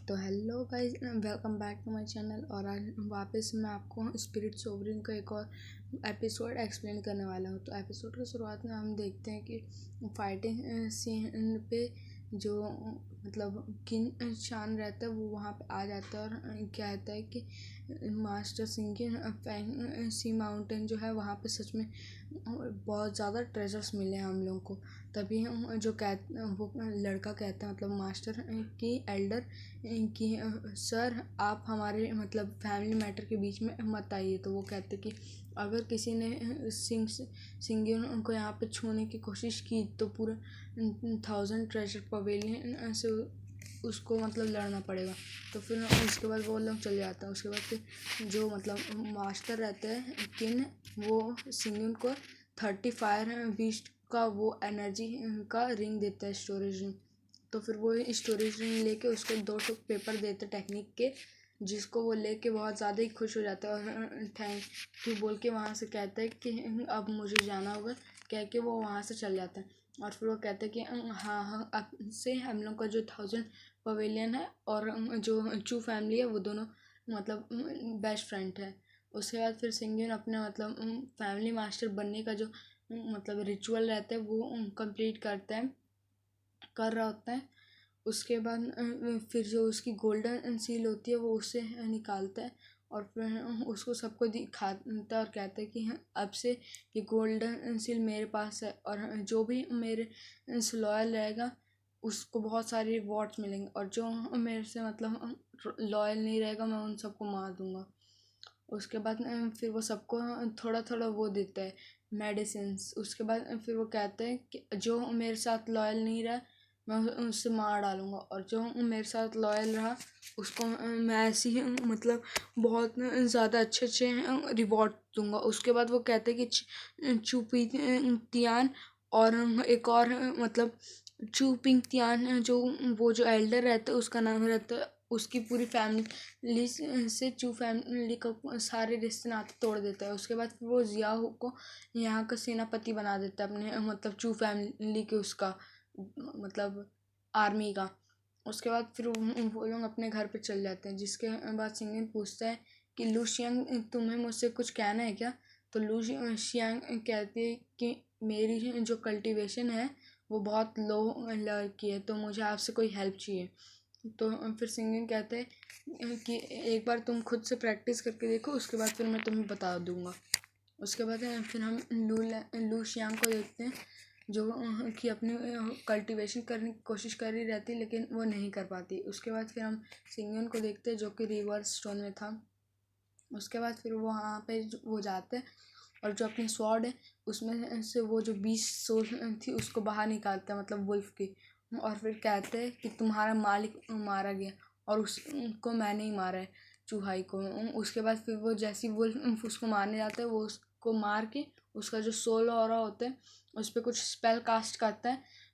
तो hello guys, welcome back to my channel. और आज वापस मैं आपको स्पिरिट सोवरिंग का एक और एपिसोड एक्सप्लेन करने वाला हूँ। तो एपिसोड की शुरुआत में हम देखते हैं कि फाइटिंग सीन पे जो मतलब किंग शान रहता है वो वहाँ पे आ जाता है और कहता है कि मास्टर सिंह की फैंग सी माउंटेन जो है वहाँ पे सच में बहुत ज़्यादा ट्रेजर्स मिले हैं हम लोगों को। तभी जो वो लड़का कहता है मतलब मास्टर की एल्डर कि सर आप हमारे मतलब फैमिली मैटर के बीच में मत आइए। तो वो कहते कि अगर किसी ने सिंगियन को यहाँ पे छूने की कोशिश की तो पूरा 1000 ट्रेजर पवेलियन से उसको मतलब लड़ना पड़ेगा। तो फिर उसके बाद वो लोग चले जाते हैं। उसके बाद फिर जो मतलब मास्टर रहते हैं किन वो सिंगियन को 30 फायर बीस्ट का वो एनर्जी का रिंग देता है, स्टोरेज रिंग। तो फिर वो स्टोरेज रिंग लेके उसको 2 टुक पेपर देते टेक्निक के, जिसको वो लेके बहुत ज़्यादा ही खुश हो जाता है और थैंक यू बोल के वहाँ से कहता है कि अब मुझे जाना होगा, कह के वो वहाँ से चल जाता है। और फिर वो कहता है कि हाँ अब से हम लोग का जो 1000 पवेलियन है और जो चू फैमिली है वो दोनों मतलब बेस्ट फ्रेंड है। उसके बाद फिर सिंगियन अपने मतलब फैमिली मास्टर बनने का जो मतलब रिचुअल रहता है वो कंप्लीट कर रहा होता है। उसके बाद फिर जो उसकी गोल्डन सील होती है वो उससे निकालता है और फिर उसको सबको दिखाता है और कहता है कि अब से ये गोल्डन सील मेरे पास है और जो भी मेरे से लॉयल रहेगा उसको बहुत सारे रिवॉर्ड्स मिलेंगे, और जो मेरे से मतलब लॉयल नहीं रहेगा मैं उन सबको मार दूंगा। उसके बाद फिर वो सबको थोड़ा थोड़ा वो देता है मेडिसिन्स। उसके बाद फिर वो कहते हैं कि जो मेरे साथ लॉयल नहीं रहा मैं उससे मार डालूँगा, और जो मेरे साथ लॉयल रहा उसको मैं ऐसे ही मतलब बहुत ज़्यादा अच्छे अच्छे रिवॉर्ड दूंगा। उसके बाद वो कहते हैं कि चुपिंग और एक और मतलब चुपिंग जो वो जो एल्डर रहता है उसका नाम रहता है, उसकी पूरी फैमिली से चू फैमिली का सारे रिश्ते नाते तोड़ देता है। उसके बाद फिर वो जियाहो को यहाँ का सेनापति बना देता है अपने मतलब चू फैमिली के उसका मतलब आर्मी का। उसके बाद फिर वो लोग अपने घर पे चल जाते हैं। जिसके बाद सिंगिन पूछता है कि लूशियंग तुम्हें मुझसे कुछ कहना है क्या। तो लूशियंग कहती है कि मेरी जो कल्टीवेशन है वो बहुत लो लेवल की है तो मुझे आपसे कोई हेल्प चाहिए। तो फिर सिंगिंग कहते हैं कि एक बार तुम खुद से प्रैक्टिस करके देखो, उसके बाद फिर मैं तुम्हें बता दूंगा। उसके बाद फिर हम लू श्याम को देखते हैं जो कि अपनी कल्टीवेशन करने की कोशिश कर रही रहती लेकिन वो नहीं कर पाती। उसके बाद फिर हम सिंगियन को देखते हैं जो कि रिवर्स स्टोन में था। उसके बाद फिर वो वहाँ पे वो जाते हैं और जो अपनी स्वॉर्ड है उसमें से वो जो 20 सोल थी उसको बाहर निकालते हैं मतलब वुल्फ की, और फिर कहते हैं कि तुम्हारा मालिक मारा गया और उसको मैंने ही मारा है, चूहाई को। उसके बाद फिर वो जैसी वुल्फ उसको मारने जाता है वो उसको मार के उसका जो सोल ऑरा होता है उस पर कुछ स्पेल कास्ट करता है।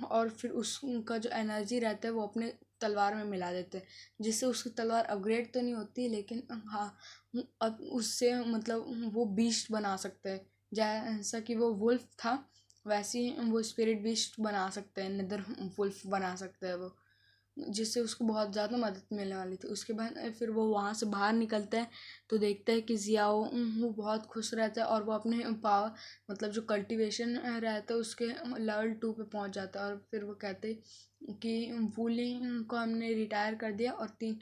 और फिर उसका जो एनर्जी रहता है वो अपने तलवार में मिला देते हैं, जिससे उसकी तलवार अपग्रेड तो नहीं होती लेकिन हाँ अब उससे मतलब वो बीस्ट बना सकते हैं। जैसा कि वो वुल्फ था वैसे ही वो स्पिरिट बीस्ट बना सकते हैं, निदर वुल्फ बना सकते हैं वो, जिससे उसको बहुत ज़्यादा मदद मिलने वाली थी। उसके बाद फिर वो वहाँ से बाहर निकलता है तो देखता है कि जियाओ वो बहुत खुश रहता है और वो अपने पावर मतलब जो कल्टीवेशन रहता है उसके लेवल 2 पे पहुँच जाता है। और फिर वो कहते हैं कि वूलिंग को हमने रिटायर कर दिया और 3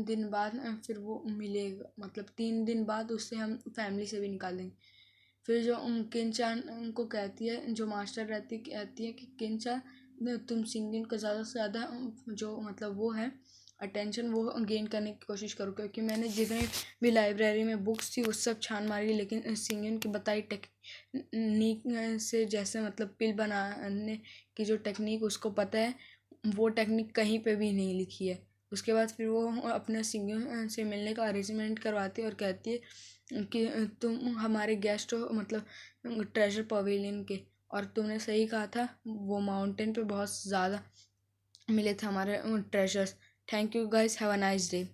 दिन बाद फिर वो मिलेगा, मतलब 3 दिन बाद उससे हम फैमिली से भी निकाल देंगे। फिर जो किनचान उनको कहती है, जो मास्टर रहती कहती है कि किनचान तुम सिंगिंग को ज़्यादा से ज़्यादा जो मतलब वो है अटेंशन वो गेन करने की कोशिश करो, क्योंकि मैंने जितने भी लाइब्रेरी में बुक्स थी वो सब छान मारी लेकिन सिंगिंग की बताई टेक्निक से जैसे मतलब पिल बनाने की जो टेक्निक उसको पता है वो टेक्निक कहीं पे भी नहीं लिखी है। उसके बाद फिर वो अपने सिंगिंग से मिलने का अरेंजमेंट करवाती है और कहती है कि तुम हमारे गेस्ट हो मतलब ट्रेजर पवेलियन के, और तुमने सही कहा था वो माउंटेन पे बहुत ज़्यादा मिले थे हमारे treasures. Thank you guys, have a nice day.